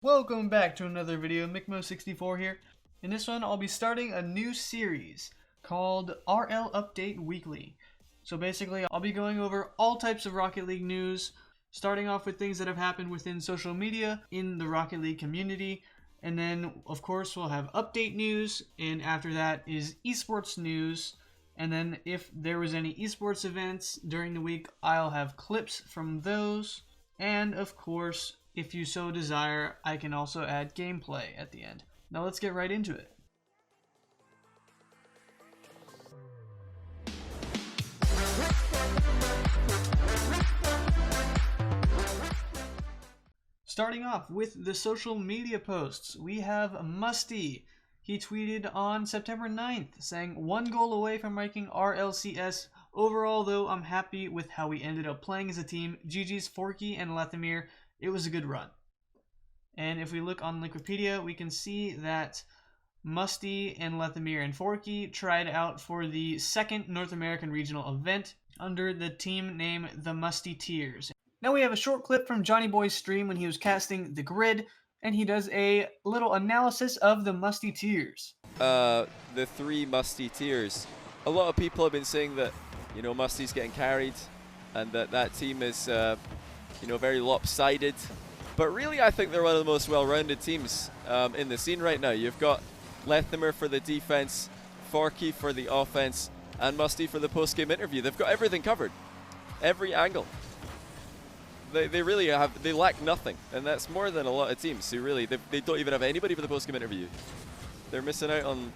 Welcome back to another video. Micmo64 here. In this one, I'll be starting a new series called RL Update Weekly. So basically, I'll be going over all types of Rocket League news, starting off with things that have happened within social media in the Rocket League community, and then, of course, we'll have update news, and after that is esports news, and then if there was any esports events during the week, I'll have clips from those, and of course, if you so desire, I can also add gameplay at the end. Now let's get right into it. Starting off with the social media posts, we have Musty. He tweeted on September 9th saying, "One goal away from making RLCS. Overall, though, I'm happy with how we ended up playing as a team. GG's Forky and Lethamir. It was a good run." And if we look on Wikipedia, we can see that Musty and Lethamir and Forky tried out for the second North American regional event under the team name The Musty Tears. Now we have a short clip from Johnny Boy's stream when he was casting the grid, and he does a little analysis of the Musty Tears. The three Musty Tears. A lot of people have been saying that, Musty's getting carried and that team is, very lopsided. But really, I think they're one of the most well-rounded teams in the scene right now. You've got Lethamir for the defense, Forky for the offense, and Musty for the post-game interview. They've got everything covered, every angle. They really have, they lack nothing, and that's more than a lot of teams who really, they don't even have anybody for the post-game interview. They're missing out on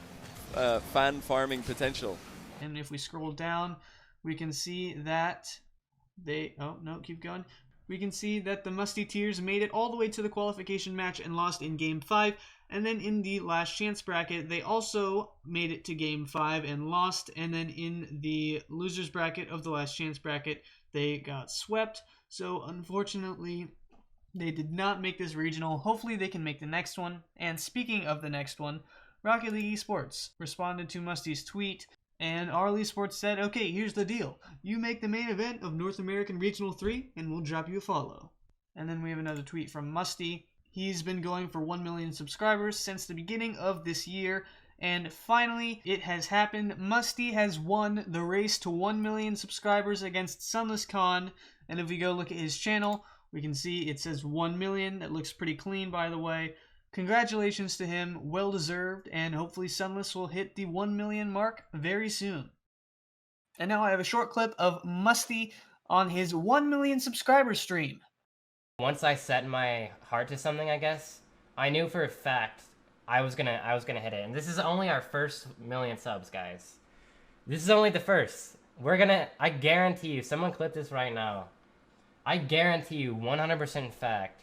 fan farming potential. And if we scroll down, we can see that keep going. We can see that the Musty Tears made it all the way to the qualification match and lost in Game 5. And then in the last chance bracket, they also made it to Game 5 and lost. And then in the losers bracket of the last chance bracket, they got swept. So unfortunately, they did not make this regional. Hopefully they can make the next one. And speaking of the next one, Rocket League Esports responded to Musty's tweet. And RL Esports said, "Okay, here's the deal. You make the main event of North American Regional 3, and we'll drop you a follow." And then we have another tweet from Musty. He's been going for 1 million subscribers since the beginning of this year. And finally, it has happened. Musty has won the race to 1 million subscribers against Sunless Khan. And if we go look at his channel, we can see it says 1 million. That looks pretty clean, by the way. Congratulations to him, well deserved, and hopefully Sunless will hit the 1 million mark very soon. And now I have a short clip of Musty on his 1 million subscriber stream. Once I set my heart to something, I guess, I knew for a fact I was gonna hit it. And this is only our first million subs, guys. This is only the first. I guarantee you, someone clip this right now. I guarantee you 100% fact,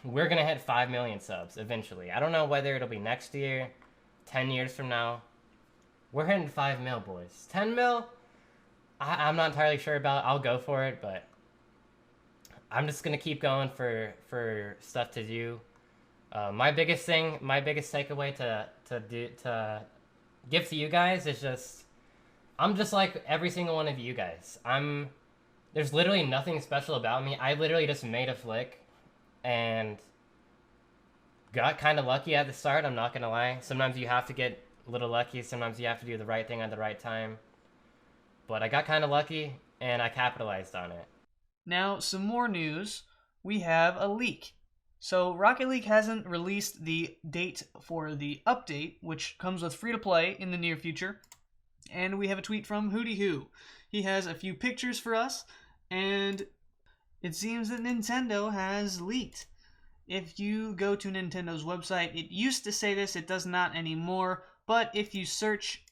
we're going to hit 5 million subs eventually. I don't know whether it'll be next year, 10 years from now. We're hitting 5 mil, boys. 10 mil? I'm not entirely sure about. I'll go for it, but I'm just going to keep going for stuff to do. My biggest takeaway to give to you guys is just, I'm just like every single one of you guys. There's literally nothing special about me. I literally just made a flick and got kind of lucky at the start, I'm not going to lie. Sometimes you have to get a little lucky. Sometimes you have to do the right thing at the right time. But I got kind of lucky, and I capitalized on it. Now, some more news. We have a leak. So, Rocket League hasn't released the date for the update, which comes with free-to-play in the near future. And we have a tweet from Hootie Hoo. He has a few pictures for us, and it seems that Nintendo has leaked. If you go to Nintendo's website, it used to say this, it does not anymore, but if you search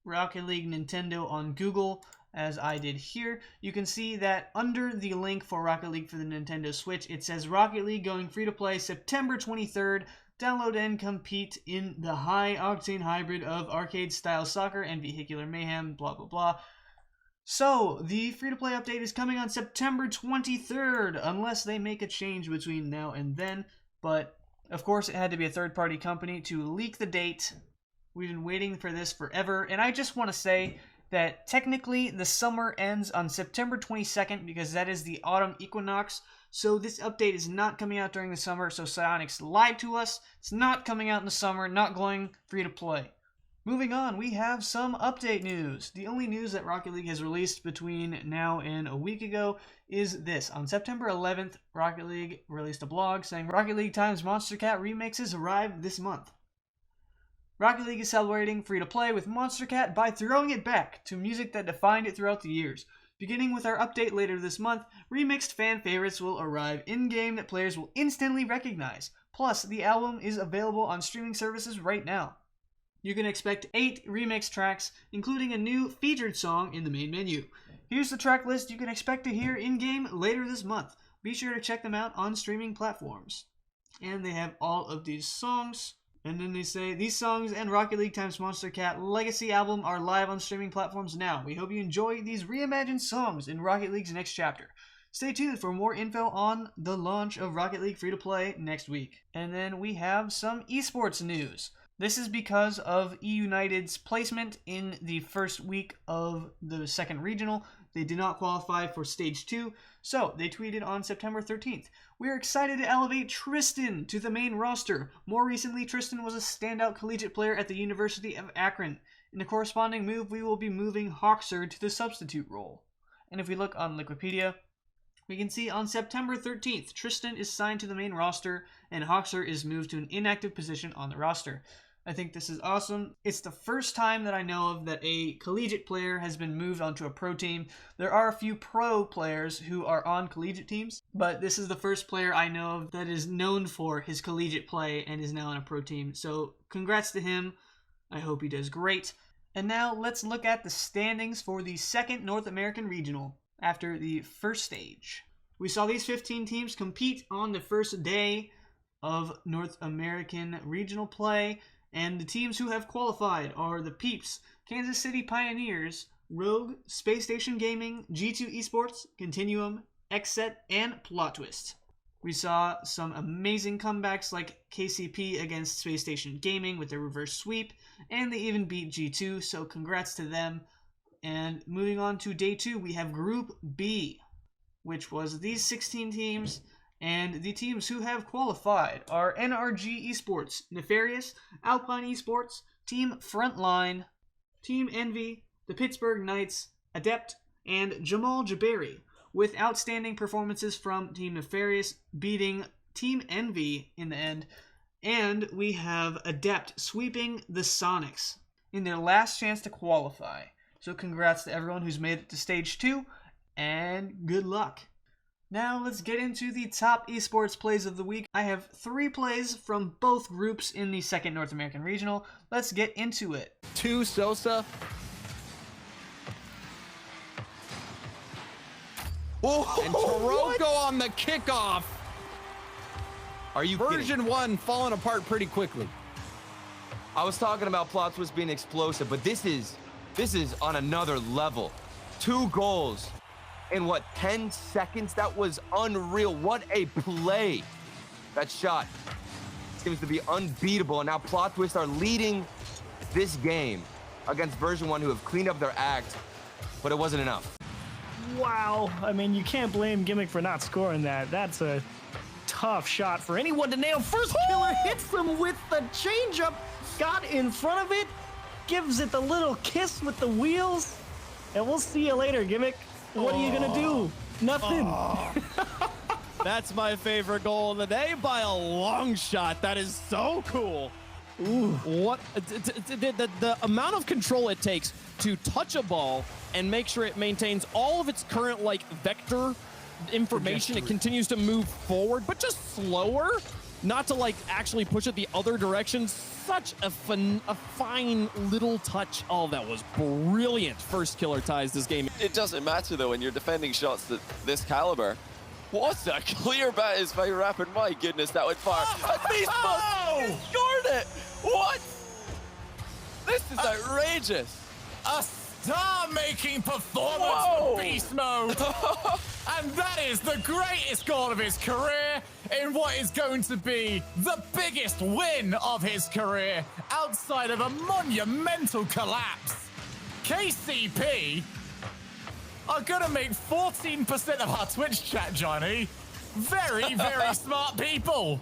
Rocket League Nintendo on Google, as I did here, you can see that under the link for Rocket League for the Nintendo Switch, it says Rocket League going free to play September 23rd. Download and compete in the high-octane hybrid of arcade-style soccer and vehicular mayhem, blah blah blah. So, the free-to-play update is coming on September 23rd, unless they make a change between now and then. But, of course, it had to be a third-party company to leak the date. We've been waiting for this forever, and I just want to say that technically the summer ends on September 22nd because that is the autumn equinox. So this update is not coming out during the summer, so Psyonix lied to us. It's not coming out in the summer, not going free to play. Moving on, we have some update news. The only news that Rocket League has released between now and a week ago is this. On September 11th, Rocket League released a blog saying Rocket League Times Monster Cat remixes arrive this month. Rocket League is celebrating free-to-play with Monster Cat by throwing it back to music that defined it throughout the years. Beginning with our update later this month, remixed fan favorites will arrive in-game that players will instantly recognize. Plus, the album is available on streaming services right now. You can expect 8 remix tracks, including a new featured song in the main menu. Here's the track list you can expect to hear in-game later this month. Be sure to check them out on streaming platforms. And they have all of these songs. And then they say, these songs and Rocket League Times Monster Cat Legacy album are live on streaming platforms now. We hope you enjoy these reimagined songs in Rocket League's next chapter. Stay tuned for more info on the launch of Rocket League free-to-play next week. And then we have some esports news. This is because of eUnited's placement in the first week of the second regional. They did not qualify for Stage 2, so they tweeted on September 13th, "We are excited to elevate Tristan to the main roster. More recently, Tristan was a standout collegiate player at the University of Akron. In a corresponding move, we will be moving Hawkser to the substitute role." And if we look on Liquipedia, we can see on September 13th, Tristan is signed to the main roster, and Hawkser is moved to an inactive position on the roster. I think this is awesome. It's the first time that I know of that a collegiate player has been moved onto a pro team. There are a few pro players who are on collegiate teams, but this is the first player I know of that is known for his collegiate play and is now on a pro team. So congrats to him. I hope he does great. And now let's look at the standings for the second North American Regional after the first stage. We saw these 15 teams compete on the first day of North American Regional play. And the teams who have qualified are the Peeps, Kansas City Pioneers, Rogue, Space Station Gaming, G2 Esports, Continuum, XSET, and Plot Twist. We saw some amazing comebacks like KCP against Space Station Gaming with their reverse sweep, and they even beat G2, so congrats to them. And moving on to day 2, we have Group B, which was these 16 teams. And the teams who have qualified are NRG Esports, Nefarious, Alpine Esports, Team Frontline, Team Envy, the Pittsburgh Knights, Adept, and Jamal Jabari, with outstanding performances from Team Nefarious beating Team Envy in the end. And we have Adept sweeping the Sonics in their last chance to qualify. So congrats to everyone who's made it to Stage 2, and good luck. Now let's get into the top esports plays of the week. I have 3 plays from both groups in the second North American Regional. Let's get into it. 2 Sosa. Oh, And Taroko on the kickoff. are you Version kidding? 1 falling apart pretty quickly. I was talking about Plot Twist being explosive, but this is on another level. 2 goals in what, 10 seconds? That was unreal. What a play. That shot seems to be unbeatable, and now Plot Twist are leading this game against Version 1, who have cleaned up their act, but it wasn't enough. Wow. I mean, you can't blame Gimmick for not scoring that. That's a tough shot for anyone to nail. First killer hits him with the changeup, got in front of it, gives it the little kiss with the wheels, and we'll see you later, Gimmick. What are you gonna do? Nothing. That's my favorite goal of the day by a long shot. That is so cool. Ooh. What the amount of control it takes to touch a ball and make sure it maintains all of its current like vector information. It continues to move forward, but just slower, not to like actually push it the other direction. Such a fine little touch. Oh, that was brilliant. First killer ties this game. It doesn't matter though when you're defending shots that this caliber. What a clear bat is very rapid. My goodness, that went far. He scored it. What? This is outrageous. A star-making performance Whoa. for Beast Mode. And that is the greatest goal of his career in what is going to be the biggest win of his career outside of a monumental collapse. KCP are gonna make 14% of our Twitch chat, Johnny. Very, very smart people.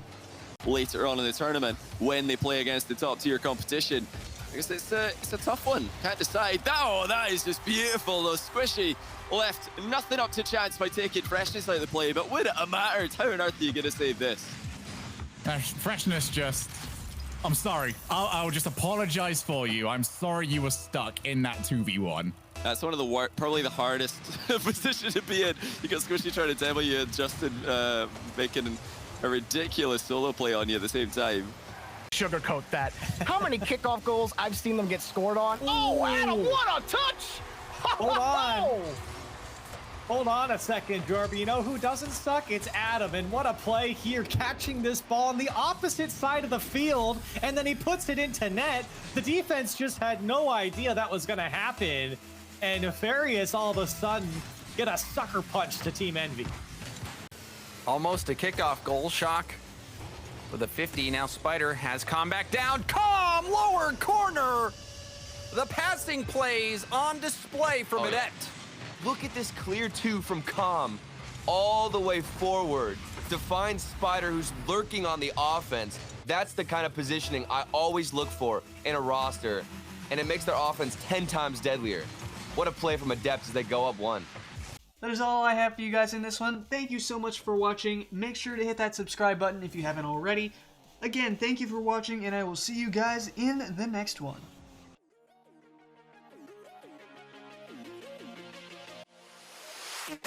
Later on in the tournament, when they play against the top tier competition, because it's a tough one. Can't decide. Oh, that is just beautiful. Though Squishy left nothing up to chance by taking Freshness out of the play, but would it have mattered? How on earth are you going to save this? Freshness just... I'm sorry. I'll just apologize for you. I'm sorry you were stuck in that 2v1. That's one of the probably the hardest position to be in. You got Squishy trying to demo you and Justin making a ridiculous solo play on you at the same time. Sugarcoat that. How many kickoff goals I've seen them get scored on? Oh, Adam, what a touch! Hold on. Hold on a second, Jorby. You know who doesn't suck? It's Adam. And what a play here, catching this ball on the opposite side of the field, and then he puts it into net. The defense just had no idea that was going to happen. And Nefarious all of a sudden get a sucker punch to Team Envy. Almost a kickoff goal, Shock. With a 50, now Spider has Calm back down. Calm, lower corner. The passing plays on display for Medette. Look at this clear 2 from Calm all the way forward to find Spider, who's lurking on the offense. That's the kind of positioning I always look for in a roster, and it makes their offense 10 times deadlier. What a play from Adept as they go up 1. That is all I have for you guys in this one. Thank you so much for watching. Make sure to hit that subscribe button if you haven't already. Again, thank you for watching, and I will see you guys in the next one. You